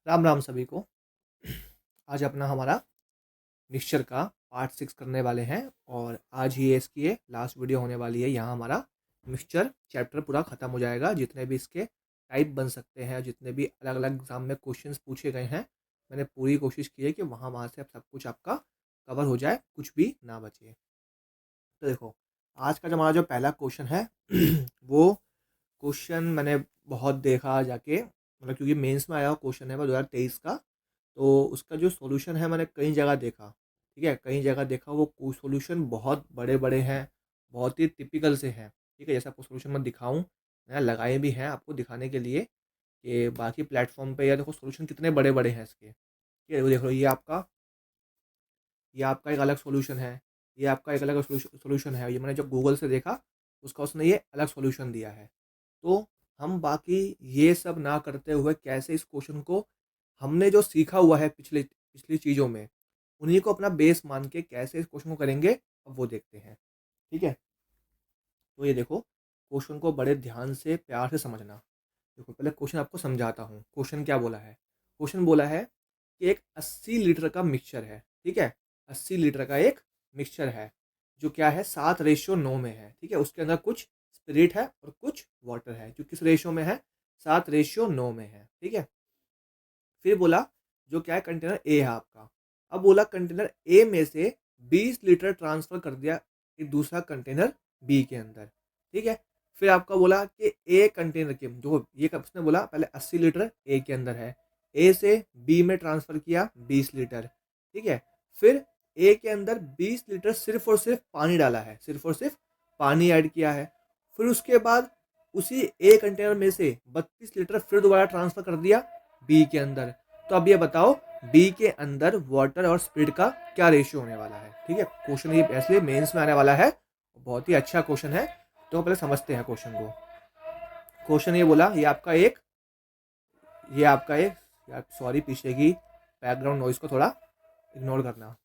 राम राम सभी को। आज अपना हमारा मिक्सचर का पार्ट 6 करने वाले हैं और आज ही इसकी ये लास्ट वीडियो होने वाली है। यहाँ हमारा मिक्सचर चैप्टर पूरा ख़त्म हो जाएगा। जितने भी इसके टाइप बन सकते हैं, जितने भी अलग अलग एग्जाम में क्वेश्चंस पूछे गए हैं, मैंने पूरी कोशिश की है कि वहाँ वहाँ से अब सब कुछ आपका कवर हो जाए, कुछ भी ना बचे। तो देखो, आज का जो हमारा जो पहला क्वेश्चन है वो क्वेश्चन मैंने बहुत देखा जाके, मतलब क्योंकि मेंस में आया हुआ क्वेश्चन है वो 2023 का। तो उसका जो सॉल्यूशन है मैंने कई जगह देखा। ठीक है, कई जगह देखा, वो सॉल्यूशन बहुत बड़े बड़े हैं, बहुत ही टिपिकल से हैं। ठीक है, जैसे आपको सॉल्यूशन मैं दिखाऊं, मैंने लगाए भी हैं आपको दिखाने के लिए कि बाकी प्लेटफॉर्म पे, या देखो सॉल्यूशन कितने बड़े बड़े हैं इसके। ठीक है, वो देख लो, ये आपका एक अलग सॉल्यूशन है, ये आपका एक अलग सॉल्यूशन है। ये मैंने जो गूगल से देखा, उसका उसने ये अलग सॉल्यूशन दिया है। तो हम बाकी ये सब ना करते हुए कैसे इस क्वेश्चन को, हमने जो सीखा हुआ है पिछले पिछली चीज़ों में, उन्हीं को अपना बेस मान के कैसे इस क्वेश्चन को करेंगे, अब वो देखते हैं। ठीक है, तो ये देखो, क्वेश्चन को बड़े ध्यान से प्यार से समझना। देखो, पहले क्वेश्चन आपको समझाता हूँ। क्वेश्चन क्या बोला है? क्वेश्चन बोला है कि एक 80 लीटर का मिक्सचर है। ठीक है, 80 लीटर का एक मिक्सचर है, जो क्या है, 7:9 में है। ठीक है, उसके अंदर कुछ स्पिरिट है और कुछ वाटर है, जो किस रेशियो में है, 7:9 में है। ठीक है, फिर बोला जो क्या है, कंटेनर ए है आपका। अब बोला कंटेनर ए में से 20 लीटर ट्रांसफर कर दिया एक दूसरा कंटेनर बी के अंदर। ठीक है, फिर आपका बोला कि ए कंटेनर के जो ये कब उसने बोला, पहले 80 लीटर ए के अंदर है, ए से बी में ट्रांसफर किया 20 लीटर। ठीक है, फिर ए के अंदर 20 लीटर सिर्फ और सिर्फ पानी डाला है, सिर्फ और सिर्फ पानी ऐड किया है। फिर उसके बाद उसी ए कंटेनर में से 32 लीटर फिर दोबारा ट्रांसफर कर दिया बी के अंदर। तो अब ये बताओ, बी के अंदर वाटर और स्पिरिट का क्या रेशियो होने वाला है? ठीक है, क्वेश्चन ये ऐसे मेंस में आने वाला है, बहुत ही अच्छा क्वेश्चन है। तो पहले समझते हैं क्वेश्चन को। क्वेश्चन ये बोला, ये आपका एक यार सॉरी, पीछे की बैकग्राउंड नॉइज को थोड़ा इग्नोर करना।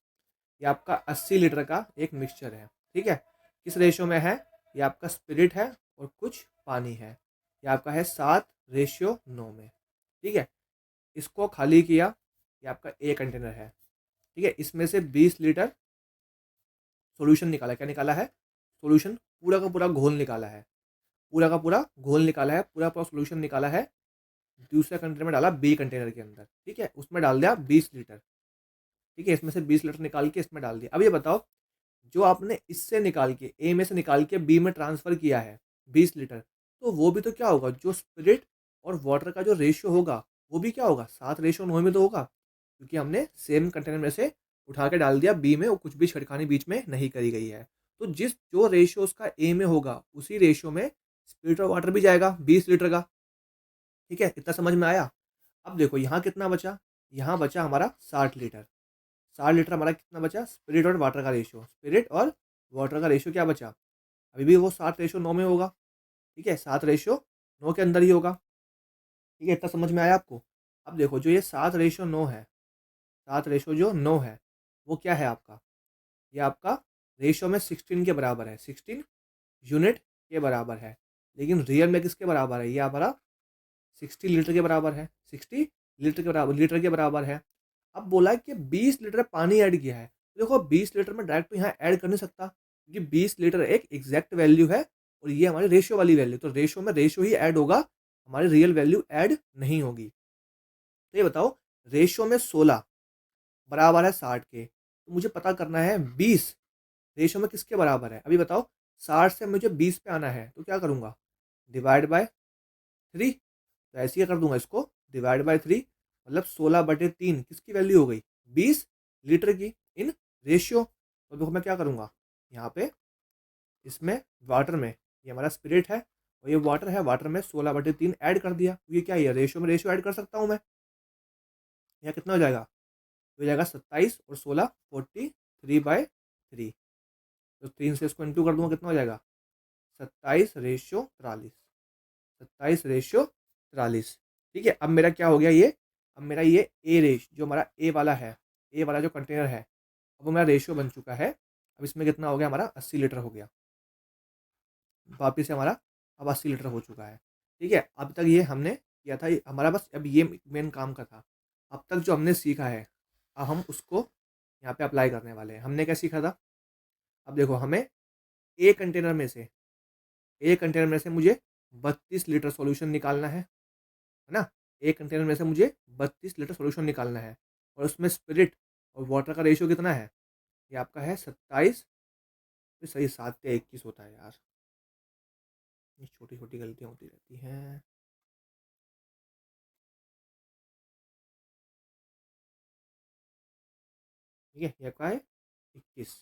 ये आपका 80 लीटर का एक मिक्सचर है। ठीक है, किस रेशियो में है? ये आपका स्पिरिट है और कुछ पानी है। ये आपका है 7:9 में। ठीक है, इसको खाली किया, ये आपका ए कंटेनर है। ठीक है, इसमें से 20 लीटर सॉल्यूशन निकाला। क्या निकाला है? सॉल्यूशन, पूरा का पूरा घोल निकाला है, पूरा का पूरा घोल निकाला है, पूरा पूरा सॉल्यूशन निकाला है। दूसरे कंटेनर में डाला, बी कंटेनर के अंदर। ठीक है, उसमें डाल दिया 20 लीटर। ठीक है, इसमें से 20 लीटर निकाल के इसमें डाल दिया। अब ये बताओ, जो आपने इससे निकाल के, ए में से निकाल के बी में ट्रांसफर किया है 20 लीटर, तो वो भी तो क्या होगा, जो स्पिरिट और वाटर का जो रेशियो होगा, वो भी क्या होगा, 7:9 में तो होगा, क्योंकि हमने सेम कंटेनर में से उठा के डाल दिया बी में, और कुछ भी छिड़खानी बीच में नहीं करी गई है। तो जिस जो रेशियो उसका ए में होगा, उसी रेशियो में स्पिरिट और वाटर भी जाएगा 20 लीटर का। ठीक है, इतना समझ में आया? अब देखो यहाँ कितना बचा, यहाँ बचा हमारा 60 लीटर। 60 लीटर हमारा कितना बचा, स्पिरिट और वाटर का रेशियो, स्पिरिट और वाटर का रेशियो क्या बचा, अभी भी वो 7:9 में होगा। ठीक है, 7:9 के अंदर ही होगा। ठीक है, इतना समझ में आया आपको? अब देखो, जो ये 7:9 है, 7:9 है, वो क्या है आपका, ये आपका रेशियो में 16 के बराबर है, 16 यूनिट के बराबर है। लेकिन रियल में किसके बराबर है? ये हमारा 60 लीटर के बराबर है, 60 लीटर के बराबर है। अब बोला है कि 20 लीटर पानी ऐड किया है। तो देखो, 20 लीटर में डायरेक्ट तो यहाँ ऐड कर नहीं सकता, क्योंकि 20 लीटर एक एग्जैक्ट वैल्यू है और ये हमारी रेशियो वाली वैल्यू, तो रेशियो में रेशियो ही ऐड होगा, हमारी रियल वैल्यू ऐड नहीं होगी। तो ये बताओ, रेशियो में 16 बराबर है 60 के, तो मुझे पता करना है 20 रेशियो में किसके बराबर है। अभी बताओ, 60 से मुझे 20 पे आना है, तो क्या करूँगा, डिवाइड बाय 3। तो ऐसे ही कर दूंगा इसको, डिवाइड बाय 3, मतलब 16/3 किसकी वैल्यू हो गई, 20 लीटर की, इन रेशियो। तो देखो मैं क्या करूँगा, यहाँ पे इसमें वाटर में, ये हमारा स्पिरिट है और ये वाटर है, वाटर में 16/3 ऐड कर दिया। ये क्या है, रेशियो में रेशियो ऐड कर सकता हूँ मैं। यहाँ कितना हो जाएगा, हो जाएगा 27 और 16 43/3। तो 3 से इसको इंटू कर दूंगा, कितना हो जाएगा, 27:43, 27:43। ठीक है, अब मेरा क्या हो गया ये, अब मेरा ये जो हमारा ए वाला है, ए वाला जो कंटेनर है, अब वो मेरा रेशियो बन चुका है। अब इसमें कितना हो गया, हमारा 80 लीटर हो गया, वापिस से हमारा अब 80 लीटर हो चुका है। ठीक है, अब तक ये हमने किया था, हमारा बस अब ये मेन काम का था। अब तक जो हमने सीखा है अब हम उसको यहाँ पे अप्लाई करने वाले हैं। हमने क्या सीखा था? अब देखो, हमें एक कंटेनर में से मुझे 32 लीटर सॉल्यूशन निकालना है ना? एक कंटेनर में से मुझे 32 लीटर सॉल्यूशन निकालना है, और उसमें स्पिरिट और वाटर का रेशियो कितना है? ये आपका है 27। तो सही 7 या 21 होता है यार, ये छोटी छोटी गलतियाँ होती रहती हैं। ठीक है, ये आपका है 21,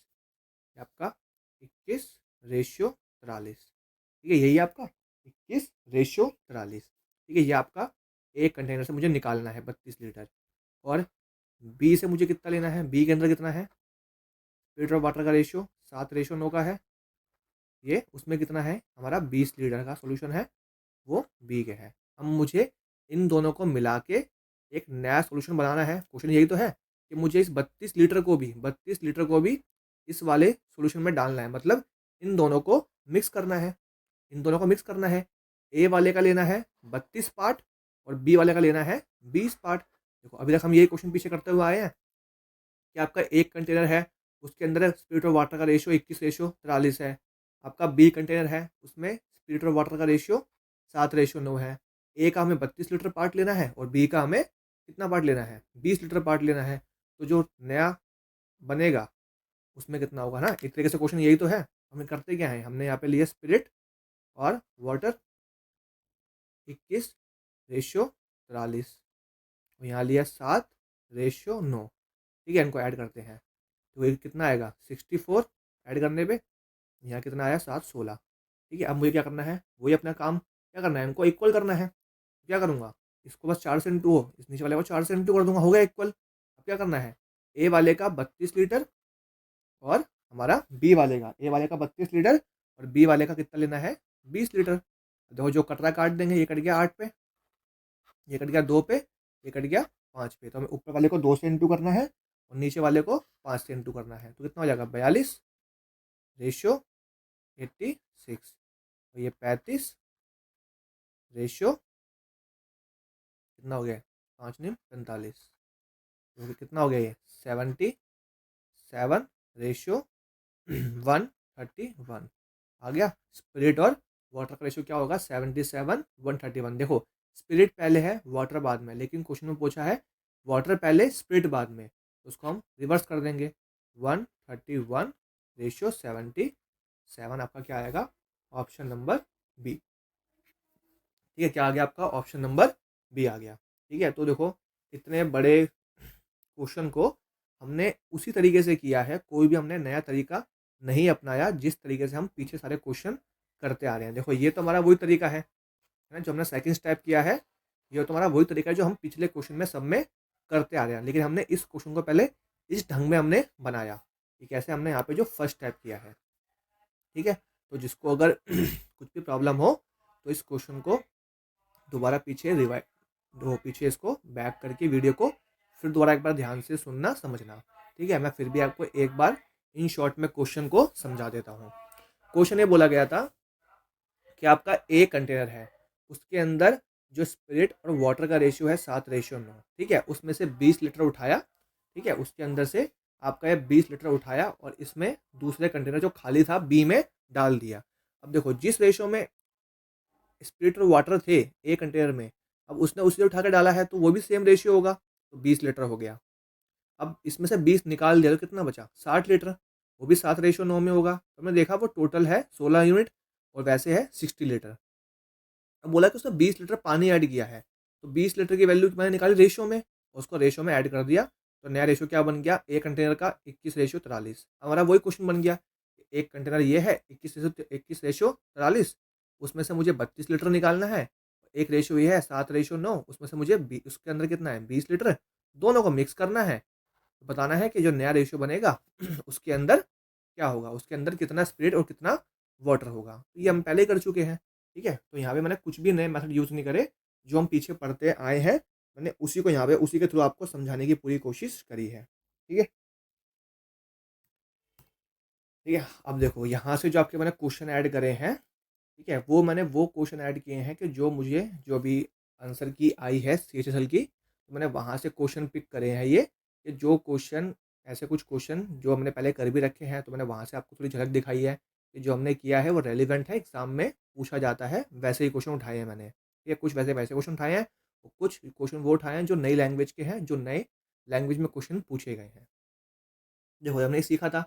ये आपका 21:43। ठीक है, यही आपका 21:43। ठीक है, ये आपका एक कंटेनर से मुझे निकालना है 32 लीटर। और बी से मुझे कितना लेना है? बी के अंदर कितना है? स्पिरिट और वाटर का रेशियो 7:9 का है। ये उसमें कितना है? हमारा 20 लीटर का सोल्यूशन है, वो बी के है। अब मुझे इन दोनों को मिला के एक नया सोल्यूशन बनाना है। क्वेश्चन यही तो है कि मुझे इस 32 लीटर को भी इस वाले सोल्यूशन में डालना है, मतलब इन दोनों को मिक्स करना है। ए वाले का लेना है 32 पार्ट और बी वाले का लेना है 20 पार्ट। देखो, अभी तक हम यही क्वेश्चन पीछे करते हुए आए हैं कि आपका एक कंटेनर है, उसके अंदर स्पिरिट और वाटर का रेशियो 21:43 है। आपका बी कंटेनर है, उसमें स्पिरिट और वाटर का रेशियो 7:9 है। ए का हमें 32 लीटर पार्ट लेना है और बी का हमें कितना पार्ट लेना है? 20 लीटर पार्ट लेना है। तो जो नया बनेगा उसमें कितना होगा ना? एक तरीके से क्वेश्चन यही तो है। हमें करते क्या है, हमने यहाँ पे लिया स्पिरिट और वाटर 21:43 और यहाँ लिया 7:9। ठीक है, इनको ऐड करते हैं तो ये कितना आएगा? 64। ऐड करने पे यहाँ कितना आया? 7:16। ठीक है, अब मुझे क्या करना है? वही अपना काम क्या करना है, इनको इक्वल करना है। क्या करूँगा? इसको बस 4 से इंटू हो, इस नीचे वाले को 4 से इंटू कर दूंगा, हो गया इक्वल। अब क्या करना है? ए वाले का 32 लीटर और हमारा बी वाले का, ए वाले का 32 लीटर और बी वाले का कितना लेना है? 20 लीटर। देखो, जो कट रहा है काट देंगे। ये कट गया 8 पे, ये कट गया 2 पे, ये कट गया 5 पे। तो हमें ऊपर वाले को 2 से इंटू करना है और नीचे वाले को 5 से इंटू करना है। तो कितना हो जाएगा? 42:86। और ये 35:, कितना हो गया? 5 9 45। तो कितना हो गया? ये 77:131 आ गया। स्पिरिट और वाटर का रेशियो क्या होगा? 77:131। देखो, स्पिरिट पहले है, वाटर बाद में, लेकिन क्वेश्चन में पूछा है वाटर पहले स्पिरिट बाद में, तो उसको हम रिवर्स कर देंगे। 131:77 आपका क्या आएगा? Option number B. ठीक है, क्या आ गया आपका? ऑप्शन नंबर बी आ गया। ठीक है, तो देखो, इतने बड़े क्वेश्चन को हमने उसी तरीके से किया है, कोई भी हमने नया तरीका नहीं अपनाया जिस तरीके से हम पीछे सारे क्वेश्चन करते आ रहे हैं। देखो, ये तो हमारा वही तरीका है ना, जो हमने सेकंड स्टेप किया है। ये तो हमारा वही तरीका है जो हम पिछले क्वेश्चन में सब में करते आ रहे हैं, लेकिन हमने इस क्वेश्चन को पहले इस ढंग में हमने बनाया कि कैसे हमने यहाँ पे जो फर्स्ट स्टेप किया है। ठीक है, तो जिसको अगर कुछ भी प्रॉब्लम हो तो इस क्वेश्चन को दोबारा पीछे इसको बैक करके वीडियो को फिर दोबारा एक बार ध्यान से सुनना, समझना। ठीक है, मैं फिर भी आपको एक बार इन शॉर्ट में क्वेश्चन को समझा देता हूँ। क्वेश्चन ये बोला गया था कि आपका एक कंटेनर है, उसके अंदर जो स्पिरिट और वाटर का रेशियो है 7:9। ठीक है, उसमें से 20 लीटर उठाया। ठीक है, उसके अंदर से आपका ये 20 लीटर उठाया और इसमें दूसरे कंटेनर जो खाली था बी में डाल दिया। अब देखो, जिस रेशियो में स्पिरिट और वाटर थे एक कंटेनर में, अब उसने उसी उठा के डाला है तो वो भी सेम रेशियो होगा, तो 20 लीटर हो गया। अब इसमें से 20 निकाल दिया तो कितना बचा? 60 लीटर। वो भी 7:9 में होगा। तो हमने देखा वो टोटल है 16 यूनिट और वैसे है 60 लीटर। अब बोला कि उसने 20 लीटर पानी ऐड किया है, तो 20 लीटर की वैल्यू मैंने निकाली रेशियो में, उसको रेशियो में ऐड कर दिया। तो नया रेशियो क्या बन गया? एक कंटेनर का 21:43। हमारा वही क्वेश्चन बन गया, एक कंटेनर ये है 21:43, उसमें से मुझे 32 लीटर निकालना है। एक रेशियो ये है 7:9, उसमें से मुझे उसके अंदर कितना है? 20 लीटर। दोनों को मिक्स करना है, बताना है कि जो नया रेशियो बनेगा उसके अंदर क्या होगा, उसके अंदर कितना स्पिरिट और कितना वाटर होगा। तो ये हम पहले ही कर चुके हैं। ठीक है, तो यहाँ पे मैंने कुछ भी नए मेथड यूज़ नहीं करे, जो हम पीछे पढ़ते आए हैं मैंने उसी को यहाँ पे उसी के थ्रू आपको समझाने की पूरी कोशिश करी है। ठीक है, ठीक है। अब देखो, यहाँ से जो आपके मैंने क्वेश्चन ऐड करे हैं, ठीक है, वो मैंने वो क्वेश्चन ऐड किए हैं कि जो मुझे जो भी आंसर की आई है CHSL की, तो मैंने वहाँ से क्वेश्चन पिक करे हैं ये, कि जो क्वेश्चन ऐसे कुछ क्वेश्चन जो हमने पहले कर भी रखे हैं, तो मैंने वहाँ से आपको थोड़ी झलक दिखाई है कि जो हमने किया है वो रेलिवेंट है, एग्ज़ाम में पूछा जाता है, वैसे ही क्वेश्चन उठाए हैं मैंने। ये कुछ वैसे क्वेश्चन उठाए हैं, और कुछ क्वेश्चन वो उठाए हैं जो नई लैंग्वेज के हैं, जो नए लैंग्वेज में क्वेश्चन पूछे गए हैं। देखो हमने ये सीखा था,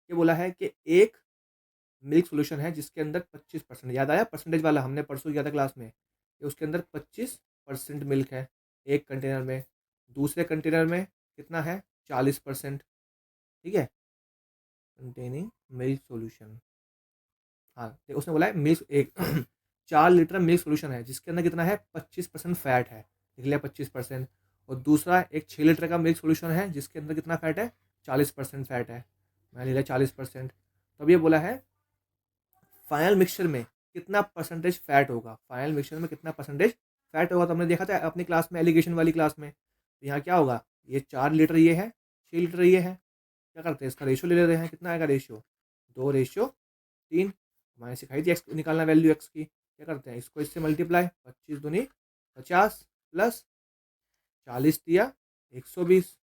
ये बोला है कि एक मिल्क सॉल्यूशन है जिसके अंदर 25%, याद आया परसेंटेज वाला हमने परसों किया था क्लास में, कि उसके अंदर 25% मिल्क है एक कंटेनर में, दूसरे कंटेनर में कितना है 40%। ठीक है, कंटेनिंग मिल्क सॉल्यूशन। हाँ, तो उसने बोला है मिल्क एक 4 लीटर मिल्क सॉल्यूशन है जिसके अंदर कितना है 25% फैट है, लिख लिया 25%। और दूसरा एक 6 लीटर का मिल्क सॉल्यूशन है जिसके अंदर कितना फैट है 40% फैट है, मैंने लिख लिया 40%। तो अब ये बोला है फाइनल मिक्सचर में कितना परसेंटेज फैट होगा, फाइनल मिक्सचर में कितना परसेंटेज फैट होगा। तो हमने देखा था अपनी क्लास में, एलिगेशन वाली क्लास में, तो यहाँ क्या होगा, ये 4 लीटर ये है, 6 लीटर ये है, क्या करते हैं इसका रेशियो ले लेते हैं, कितना आएगा रेशियो 2:3। हमारे सिखाई थी एक्स निकालना, वैल्यू एक्स की, क्या करते हैं इसको इससे मल्टीप्लाई, 25×2 = 50 प्लस 40 दिया 120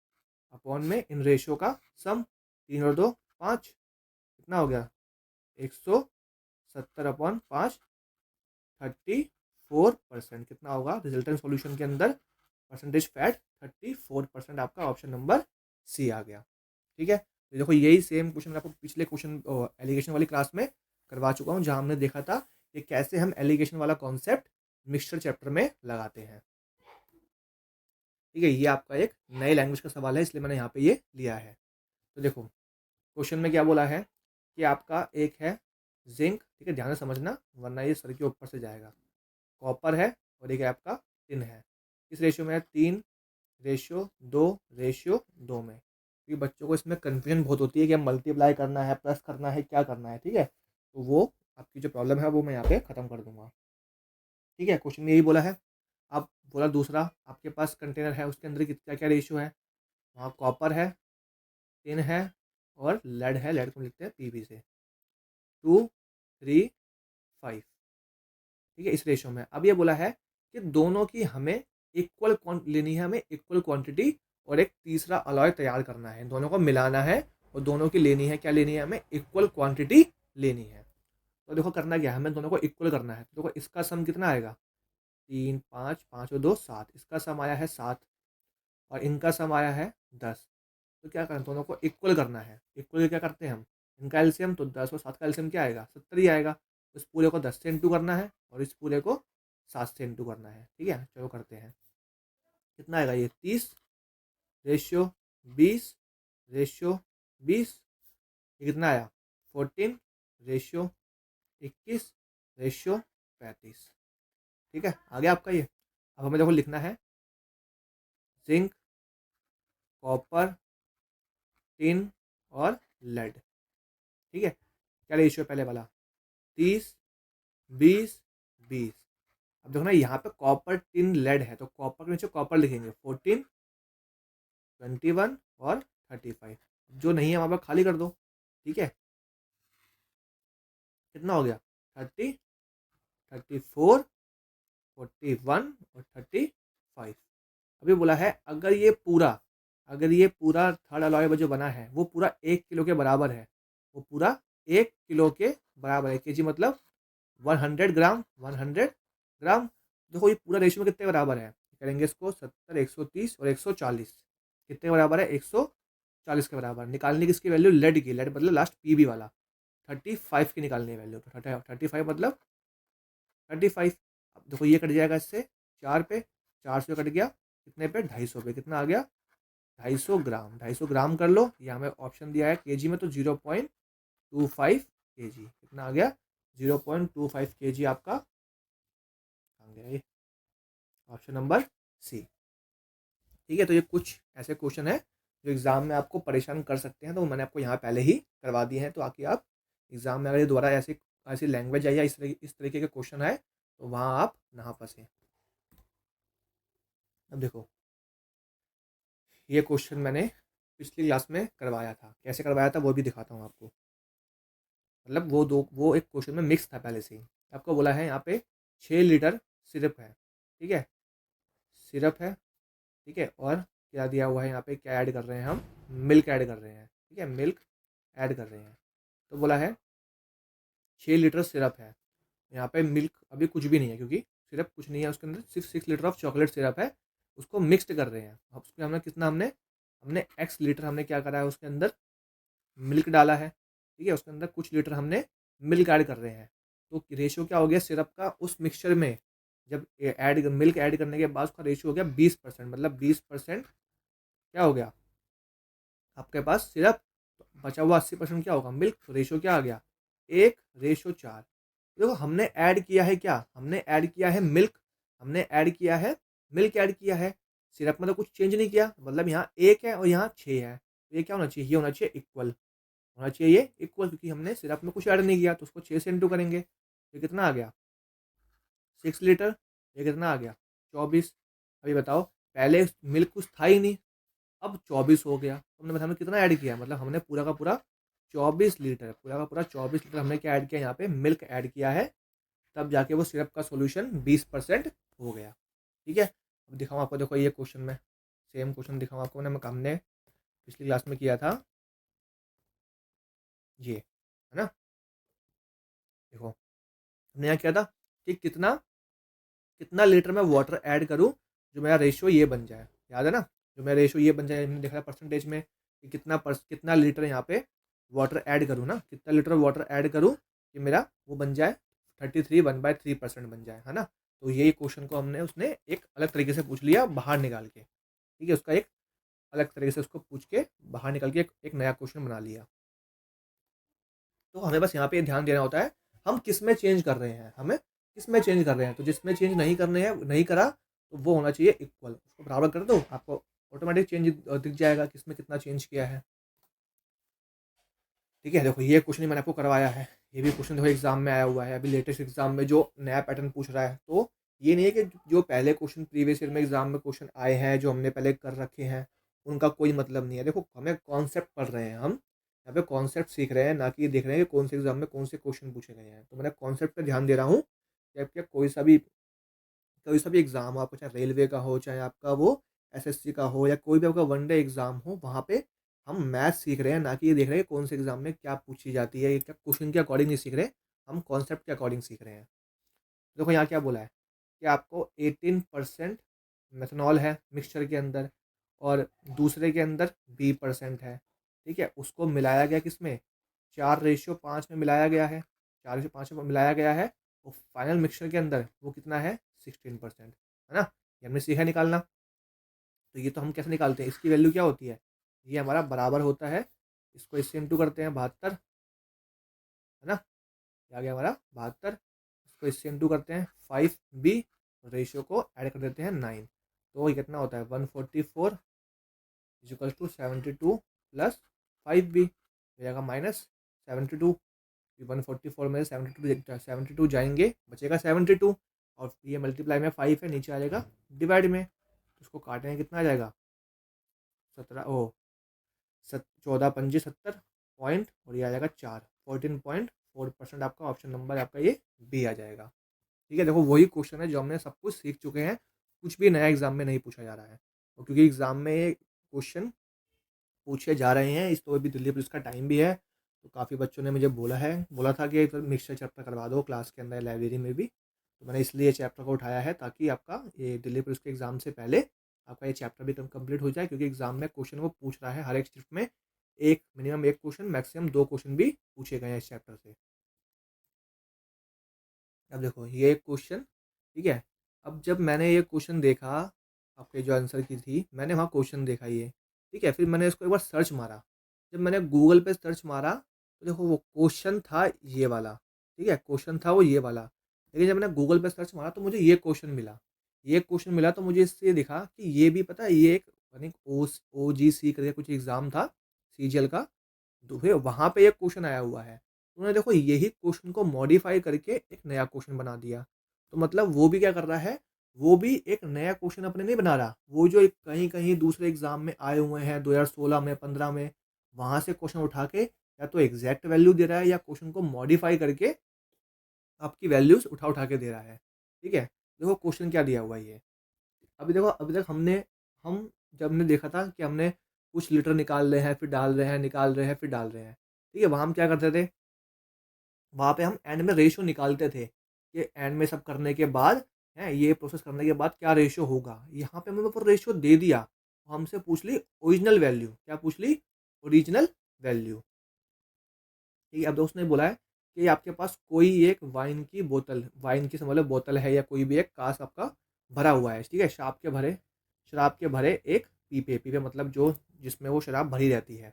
अपॉन में इन रेशियो का सम, 3 और 2 5, कितना हो गया 170/5, 34%। कितना होगा रिजल्टेंट सॉल्यूशन के अंदर परसेंटेज फैट 34% आपका ऑप्शन नंबर सी आ गया। ठीक है, तो देखो यही सेम क्वेश्चन मैं आपको पिछले क्वेश्चन एलिगेशन वाली क्लास में करवा चुका हूँ, जहाँ हमने देखा था कि कैसे हम एलिगेशन वाला कॉन्सेप्ट मिक्सचर चैप्टर में लगाते हैं। ठीक है, ये आपका एक नए लैंग्वेज का सवाल है, इसलिए मैंने यहाँ पे ये लिया है। तो देखो क्वेश्चन में क्या बोला है कि आपका एक है जिंक, ठीक है ध्यान से समझना वरना ये सर के ऊपर से जाएगा, कॉपर है, और एक आपका टिन है। किस रेशियो में है 3:2:2 में। क्योंकि बच्चों को इसमें कन्फ्यूजन बहुत होती है कि हम मल्टीप्लाई करना है, प्लस करना है, क्या करना है। ठीक है, तो वो आपकी जो प्रॉब्लम है वो मैं यहाँ पे ख़त्म कर दूंगा। ठीक है, क्वेश्चन में यही बोला है। अब बोला दूसरा, आपके पास कंटेनर है उसके अंदर क्या क्या रेशियो है, वहाँ कॉपर है, टिन है, और लेड है, लेड को लिखते हैं पीवी से, 2:3:5। ठीक है, इस रेशो में। अब ये बोला है कि दोनों की हमें इक्वल लेनी है, हमें इक्वल क्वांटिटी, और एक तीसरा अलॉय तैयार करना है, दोनों को मिलाना है और दोनों की लेनी है, क्या लेनी है हमें इक्वल क्वांटिटी लेनी है। तो देखो करना क्या है, हमें दोनों को इक्वल करना है। तो देखो इसका सम कितना आएगा 3 5 5 और 2 7, इसका सम आया है 7 और इनका सम आया है 10। तो क्या करना, दोनों को इक्वल करना है। इक्वल क्या करते हैं हम, इनका एलसीएम, तो 10 और 7 का एलसीएम क्या आएगा 70 ही आएगा। इस पूरे को 10 से इंटू करना है और इस पूरे को 7 से इंटू करना है। ठीक है, चलो करते हैं, कितना आएगा ये 30:20:20:20। ये कितना आया 14:21:35। ठीक है, आ गया आपका ये। अब हमें देखो लिखना है जिंक, कॉपर, टिन और लेड। ठीक है, क्या रेशियो है पहले वाला 30:20:20। अब देखो ना यहाँ पे कॉपर टिन लेड है, तो कॉपर के नीचे कॉपर लिखेंगे 14, 21 और 35। जो नहीं है वहाँ पर खाली कर दो। ठीक है, कितना हो गया 30, 34, 41 और 35। अभी बोला है अगर ये पूरा थर्ड अलॉय जो बना है वो पूरा 1 किलो के बराबर है, वो पूरा 1 किलो के बराबर है, केजी मतलब 100 ग्राम, 100 ग्राम। देखो ये पूरा रेशियो में कितने बराबर है, करेंगे इसको 70, 130 और 140, कितने बराबर है 140 के बराबर। निकालने की इसकी वैल्यू लेड की, लेड मतलब लास्ट पीबी वाला 35 की निकालनी है वैल्यू, तो 35 मतलब 35। अब देखो ये कट जाएगा इससे 4 पे, 400 कट गया कितने पे 250 पे, कितना आ गया 250 ग्राम। 250 ग्राम कर लो, ये हमें ऑप्शन दिया है केजी में, तो 0.25 केजी, कितना आ गया 0.25 केजी आपका आ गया ये ऑप्शन नंबर सी। ठीक है, तो ये कुछ ऐसे क्वेश्चन है जो एग्ज़ाम में आपको परेशान कर सकते हैं, तो मैंने आपको यहाँ पहले ही करवा दिए हैं, तो आके आप एग्ज़ाम में अगर दोबारा ऐसी ऐसी लैंग्वेज आई या इस तरीके के क्वेश्चन आए तो वहाँ आप ना फंसें। अब देखो ये क्वेश्चन मैंने पिछली क्लास में करवाया था, कैसे करवाया था वो भी दिखाता हूँ आपको। मतलब वो एक क्वेश्चन में मिक्स था पहले से ही। आपको बोला है यहाँ पे 6 लीटर सिरप है, ठीक है सिरप है, ठीक है। और क्या दिया हुआ है यहाँ पे, क्या ऐड कर रहे हैं हम, मिल्क ऐड कर रहे हैं, ठीक है, मिल्क ऐड कर रहे हैं। तो बोला है 6 लीटर सिरप है, यहाँ पे मिल्क अभी कुछ भी नहीं है क्योंकि सिरप कुछ नहीं है उसके अंदर, सिर्फ 6 लीटर ऑफ चॉकलेट सिरप है, उसको मिक्सड कर रहे हैं। अब उसमें हमने कितना, हमने हमने एक्स लीटर हमने क्या करा है उसके अंदर, मिल्क डाला है, ठीक है, उसके अंदर कुछ लीटर हमने मिल्क ऐड कर रहे हैं। तो रेशियो क्या हो गया सिरप का उस मिक्सचर में, जब ऐड मिल्क ऐड करने के बाद उसका रेशियो हो गया 20%, मतलब 20% क्या हो गया आपके पास सिरप, तो बचा हुआ 80% क्या होगा मिल्क, तो रेशियो क्या आ गया 1:4। देखो हमने ऐड किया है क्या, हमने ऐड किया है मिल्क, हमने ऐड किया है मिल्क, ऐड किया है, सिरप में तो कुछ चेंज नहीं किया, मतलब यहाँ 1 है और यहाँ 6 है, तो ये क्या होना चाहिए, ये होना चाहिए इक्वल, होना चाहिए ये इक्वल, क्योंकि हमने सिरप में कुछ ऐड नहीं किया, तो उसको 6 से इंटू करेंगे, ये कितना आ गया 6 लीटर, ये कितना आ गया 24। अभी बताओ पहले मिल्क कुछ था ही नहीं, अब 24 हो गया, तो हमने हमने कितना ऐड किया, मतलब हमने पूरा का पूरा 24 लीटर, पूरा का पूरा 24 लीटर हमने क्या ऐड किया, यहाँ पे मिल्क ऐड किया है, तब जाके वो सिरप का सॉल्यूशन 20% हो गया। ठीक है, अब दिखाऊँ आपको, देखो ये क्वेश्चन में सेम क्वेश्चन दिखाऊँ आपको, हमने पिछली क्लास में किया था, ये है ना, देखो हमने यहाँ किया था कि कितना कितना लीटर में वाटर ऐड करूँ जो मेरा रेशियो ये बन जाए, याद है ना, जो मेरा रेशियो ये बन जाए, हमने देखा परसेंटेज में कि कितना लीटर यहाँ पे वाटर ऐड करूँ ना, कितना लीटर वाटर ऐड करूँ कि मेरा वो बन जाए 33 1/3% बन जाए, है ना। तो यही क्वेश्चन को हमने उसने एक अलग तरीके से पूछ लिया बाहर निकाल के, ठीक है, उसका एक अलग तरीके से उसको पूछ के बाहर निकल के एक नया क्वेश्चन बना लिया। तो हमें बस यहाँ पे ध्यान देना होता है हम किस में चेंज कर रहे हैं, हमें किस में चेंज कर रहे हैं, तो जिसमें चेंज नहीं करने हैं नहीं करा तो वो होना चाहिए इक्वल, उसको बराबर कर दो, आपको ऑटोमेटिक चेंज दिख जाएगा किसमें कितना चेंज किया है। ठीक है, देखो ये क्वेश्चन मैंने आपको करवाया है, ये भी क्वेश्चन देखो एग्जाम में आया हुआ है, अभी लेटेस्ट एग्जाम में जो नया पैटर्न पूछ रहा है, तो ये नहीं है कि जो पहले क्वेश्चन प्रीवियस ईयर में एग्जाम में क्वेश्चन आए हैं जो हमने पहले कर रखे हैं उनका कोई मतलब नहीं है। देखो हमें कॉन्सेप्ट पढ़ रहे हैं, हम यहाँ पे कॉन्सेप्ट सीख रहे हैं, ना कि देख रहे हैं कि कौन से एग्जाम में कौन से क्वेश्चन पूछे गए हैं। तो मैंने कॉन्सेप्ट पर ध्यान दे रहा हूँ कि आपका कोई सा भी एग्जाम हो, आपको चाहे रेलवे का हो, चाहे आपका वो एसएससी का हो, या कोई भी आपका वनडे एग्जाम हो, वहाँ पे हम मैथ सीख रहे हैं, ना कि ये देख रहे हैं कौन से एग्जाम में क्या पूछी जाती है, क्या क्वेश्चन के अकॉर्डिंग नहीं सीख रहे, हम कॉन्सेप्ट के अकॉर्डिंग सीख रहे हैं। देखो यहाँ क्या बोला है कि आपको 18% मेथनॉल है मिक्सचर के अंदर और दूसरे के अंदर 20% है, ठीक है, उसको मिलाया गया किसमें 4:5 में मिलाया गया है, 4:5 में मिलाया गया है, और फाइनल मिक्सचर के अंदर वो कितना है 16%, है ना, ये हमने सीखा निकालना। तो ये तो हम कैसे निकालते हैं, इसकी वैल्यू क्या होती है, ये हमारा बराबर होता है, इसको इससे इंटू करते हैं 72, है ना, ये आ गया हमारा 72, इसको इससे इंटू करते हैं 5b, रेशियो को ऐड कर देते हैं 9, तो ये कितना होता है 144 इजिकल्स टू 72 प्लस 5b, हो जाएगा -72, 144 में 72 जाएंगे, बचेगा 72, और ये मल्टीप्लाई में 5 है, नीचे आ जाएगा डिवाइड में, तो उसको काटेंगे कितना आ जाएगा 17 ओ 14×5 70 पॉइंट, और ये आ जाएगा 14.4% आपका ऑप्शन नंबर आपका ये बी आ जाएगा। ठीक है, देखो वही क्वेश्चन है जो हमने सब कुछ सीख चुके हैं, कुछ भी नया एग्जाम में नहीं पूछा जा रहा है, और क्योंकि एग्जाम में ये क्वेश्चन पूछे जा रहे हैं, इस तो अभी दिल्ली पुलिस का टाइम भी है, तो काफ़ी बच्चों ने मुझे बोला था कि तो मिक्सचर चैप्टर करवा दो क्लास के अंदर लाइब्रेरी में भी, तो मैंने इसलिए चैप्टर को उठाया है ताकि आपका ये दिल्ली पुलिस के एग्ज़ाम से पहले आपका ये चैप्टर भी कंप्लीट हो जाए, क्योंकि एग्जाम में क्वेश्चन वो पूछ रहा है हर एक शिफ्ट में, एक मिनिमम एक क्वेश्चन मैक्सिमम 2 क्वेश्चन भी पूछे गए हैं इस चैप्टर से। अब देखो ये एक क्वेश्चन, ठीक है, अब जब मैंने ये क्वेश्चन देखा, आपके जो आंसर की थी मैंने वहाँ क्वेश्चन देखा ये, ठीक है, फिर मैंने इसको एक बार सर्च मारा, जब मैंने गूगल पे सर्च मारा तो देखो वो क्वेश्चन था ये वाला, ठीक है, क्वेश्चन था वो ये वाला, लेकिन जब मैंने गूगल पे सर्च मारा तो मुझे ये क्वेश्चन मिला, ये क्वेश्चन मिला, तो मुझे इससे दिखा कि ये भी पता है ये एक OGC करके कुछ एग्ज़ाम था सीजीएल का, तो फिर वहाँ पे एक क्वेश्चन आया हुआ है, उन्होंने देखो यही क्वेश्चन को मॉडिफाई करके एक नया क्वेश्चन बना दिया, तो मतलब वो भी क्या कर रहा है, वो भी एक नया क्वेश्चन अपने नहीं बना रहा, वो जो कहीं कहीं दूसरे एग्जाम में आए हुए हैं 2016 में 15 में, वहाँ से क्वेश्चन उठा के या तो एग्जैक्ट वैल्यू दे रहा है या क्वेश्चन को मॉडिफाई करके आपकी वैल्यूज उठा उठा के दे रहा है। ठीक है, देखो क्वेश्चन क्या दिया हुआ है ये, अभी देखो अभी तक हम जब हमने देखा था कि हमने कुछ लीटर निकाल रहे हैं, फिर डाल रहे हैं, निकाल रहे हैं, फिर डाल रहे हैं, ठीक है? वहाँ हम क्या करते थे, वहाँ पे हम एंड में रेशियो निकालते थे कि एंड में सब करने के बाद हैं, ये प्रोसेस करने के बाद क्या रेशियो होगा। यहाँ पे हमें ऊपर रेशियो दे दिया, हमसे पूछ ली ओरिजिनल वैल्यू। क्या पूछ ली? Original value. ठीक है, अब दोस्त ने बोला है कि आपके पास कोई एक वाइन की समझ लो बोतल है, या कोई भी एक कांच आपका भरा हुआ है, ठीक है? शराब के भरे एक पीपे, पीपे मतलब जो जिसमें वो शराब भरी रहती है,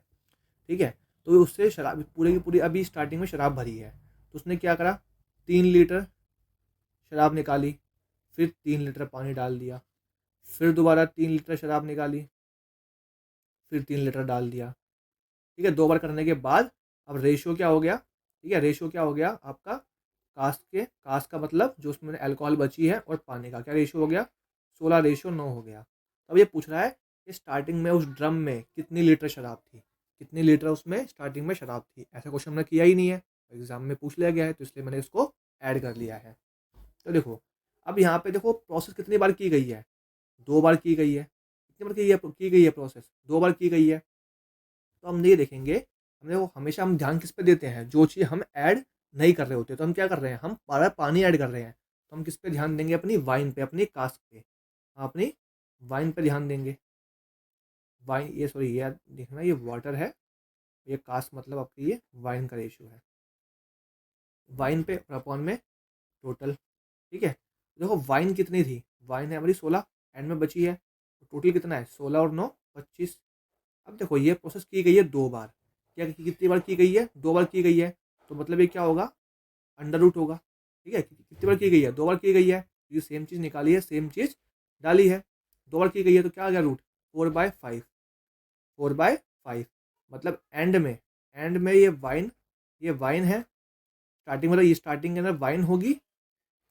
ठीक है? तो उससे शराब पूरे की पूरी अभी स्टार्टिंग में शराब भरी है, तो उसने क्या करा, 3 लीटर शराब निकाली, फिर 3 लीटर पानी डाल दिया, फिर दोबारा 3 लीटर शराब निकाली, फिर 3 लीटर डाल दिया, ठीक है? 2 बार करने के बाद अब रेशियो क्या हो गया, ठीक है? रेशियो क्या हो गया आपका, कास्ट का मतलब जो उसमें अल्कोहल बची है और पानी का क्या रेशियो हो गया, 16:9 हो गया। अब ये पूछ रहा है कि स्टार्टिंग में उस ड्रम में कितनी लीटर शराब थी, कितनी लीटर उसमें स्टार्टिंग में शराब थी। ऐसा क्वेश्चन हमने किया ही नहीं है, एग्जाम में पूछ लिया गया है, तो इसलिए मैंने इसको ऐड कर लिया है। तो देखो, अब यहाँ पे देखो प्रोसेस कितनी बार की गई है, 2 बार की गई है। कितनी बार की गई है प्रोसेस, 2 बार की गई है। तो हम ये देखेंगे, हमने वो हमेशा हम ध्यान किस पे देते हैं, जो चीज़ हम ऐड नहीं कर रहे होते, तो हम क्या कर रहे हैं, हम बार पानी ऐड कर रहे हैं, तो हम किस पे ध्यान देंगे, अपनी वाइन पे, अपनी कास्ट पे, अपनी वाइन पे ध्यान देंगे। वाइन, ये सॉरी, ये देखना, ये वाटर है, ये कास्ट मतलब आपकी ये वाइन का रेशियो है, वाइन पे अपॉन में टोटल, ठीक है? देखो वाइन कितनी थी, वाइन है हमारी 16, एंड में बची है, तो टोटल कितना है, 16 और 9 25। अब देखो ये प्रोसेस की गई है 2 बार, क्या कितनी बार की गई है, 2 बार की गई है, तो मतलब ये क्या होगा, अंडर रूट होगा, ठीक है? कितनी बार की गई है, 2 बार की गई है, ये सेम चीज़ निकाली है, सेम चीज़ डाली है, 2 बार की गई है, तो क्या आ गया रूट, 4/5, 4/5, मतलब एंड में ये वाइन है, स्टार्टिंग मतलब ये स्टार्टिंग के अंदर वाइन होगी,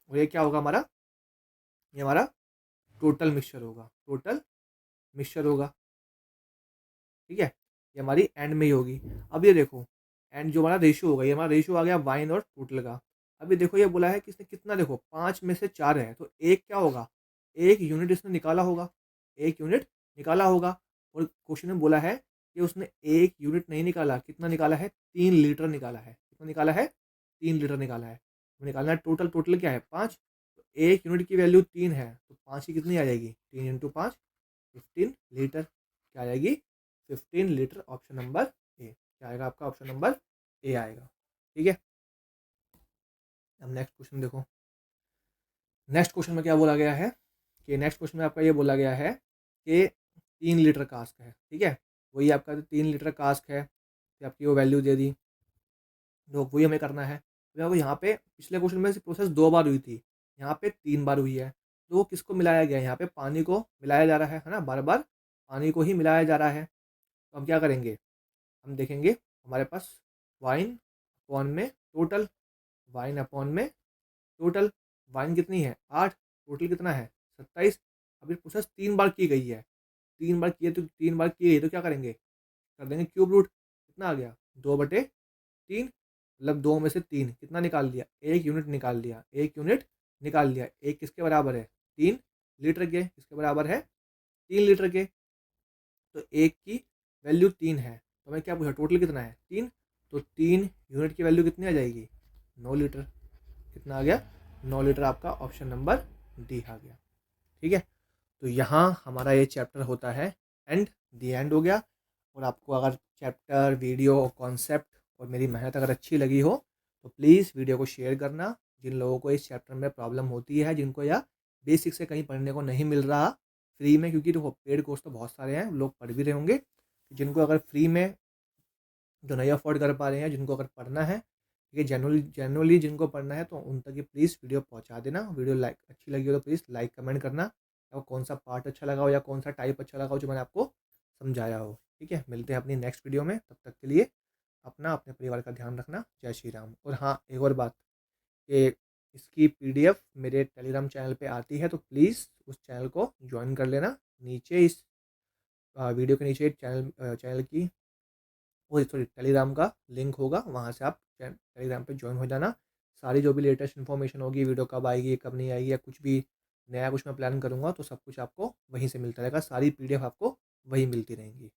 और ये क्या होगा हमारा, ये हमारा टोटल मिक्सचर होगा, टोटल मिक्सचर होगा, ठीक है? ये हमारी एंड में ही होगी। अब ये देखो, एंड जो हमारा रेशियो होगा, ये हमारा रेशियो आ गया वाइन और टोटल का। अभी देखो ये बोला है कि इसने कितना, देखो 5 में से 4 है, तो एक क्या होगा, एक यूनिट इसने निकाला होगा, एक यूनिट निकाला होगा। और क्वेश्चन में बोला है कि उसने एक यूनिट नहीं निकाला, कितना निकाला है, 3 लीटर निकाला है। कितना निकाला है, 3 लीटर निकाला है। तो निकालना है टोटल, टोटल क्या है 5, तो एक यूनिट की वैल्यू 3 है, तो 5 की कितनी आ जाएगी, 3 × 5, 15 लीटर, क्या आ जाएगी, 15 लीटर। ऑप्शन नंबर ए क्या आएगा आपका, ऑप्शन नंबर ए आएगा, ठीक है? अब नेक्स्ट क्वेश्चन देखो, नेक्स्ट क्वेश्चन में क्या बोला गया है, कि नेक्स्ट क्वेश्चन में आपका ये बोला गया है कि 3 लीटर कास्क है, ठीक है? वही आपका 3 लीटर कास्क है, तो आपकी वो वैल्यू दे दी, तो वही हमें करना है। तो देखो यहाँ पे पिछले क्वेश्चन में प्रोसेस 2 बार हुई थी, यहाँ पे 3 बार हुई है, तो किसको मिलाया गया है, यहाँ पे पानी को मिलाया जा रहा है ना, बार बार पानी को ही मिलाया जा रहा है। तो हम क्या करेंगे, हम देखेंगे हमारे पास वाइन अपॉन में टोटल, वाइन अपॉन में टोटल, वाइन कितनी है 8, टोटल कितना है 27। अभी प्रोसेस 3 बार की गई है, 3 बार की है, तो 3 बार की गई तो क्या करेंगे, कर देंगे क्यूब रूट, कितना आ गया 2/3, मतलब 2 में से 3 कितना निकाल दिया, एक यूनिट निकाल दिया, एक यूनिट निकाल लिया। एक किसके बराबर है, 3 लीटर के, किसके बराबर है, 3 लीटर के। तो एक की वैल्यू 3 है, तो हमें क्या पूछा, टोटल कितना है 3, तो 3 यूनिट की वैल्यू कितनी आ जाएगी, 9 लीटर। कितना आ गया, 9 लीटर, आपका ऑप्शन नंबर डी आ गया, ठीक है? तो यहाँ हमारा ये चैप्टर होता है एंड, दी एंड हो गया। और आपको अगर चैप्टर, वीडियो, कॉन्सेप्ट और मेरी मेहनत अगर अच्छी लगी हो, तो प्लीज़ वीडियो को शेयर करना। जिन लोगों को इस चैप्टर में प्रॉब्लम होती है, जिनको या बेसिक से कहीं पढ़ने को नहीं मिल रहा फ्री में, क्योंकि देखो पेड कोर्स तो बहुत सारे हैं, लोग पढ़ भी रहे होंगे, जिनको अगर फ्री में जो नहीं अफोर्ड कर पा रहे हैं, जिनको अगर पढ़ना है, ठीक है, जनरली जिनको पढ़ना है, तो उन तक ये प्लीज़ वीडियो पहुंचा देना। वीडियो लाइक अच्छी लगी हो तो प्लीज़ लाइक कमेंट करना, और कौन सा पार्ट अच्छा लगा हो या कौन सा टाइप अच्छा लगा हो जो मैंने आपको समझाया हो, ठीक है? मिलते हैं अपनी नेक्स्ट वीडियो में, तब तक के लिए अपना अपने परिवार का ध्यान रखना। जय श्री राम। और हाँ, एक और बात, कि इसकी पीडीएफ मेरे टेलीग्राम चैनल पे आती है, तो प्लीज़ उस चैनल को ज्वाइन कर लेना। नीचे इस वीडियो के नीचे चैनल की, वो सॉरी, टेलीग्राम का लिंक होगा, वहाँ से आप टेलीग्राम पे ज्वाइन हो जाना। सारी जो भी लेटेस्ट इन्फॉर्मेशन होगी, वीडियो कब आएगी कब नहीं आएगी, या कुछ भी नया कुछ मैं प्लान करूँगा तो सब कुछ आपको वहीं से मिलता रहेगा, सारी पीडीएफ आपको वहीं मिलती रहेंगी।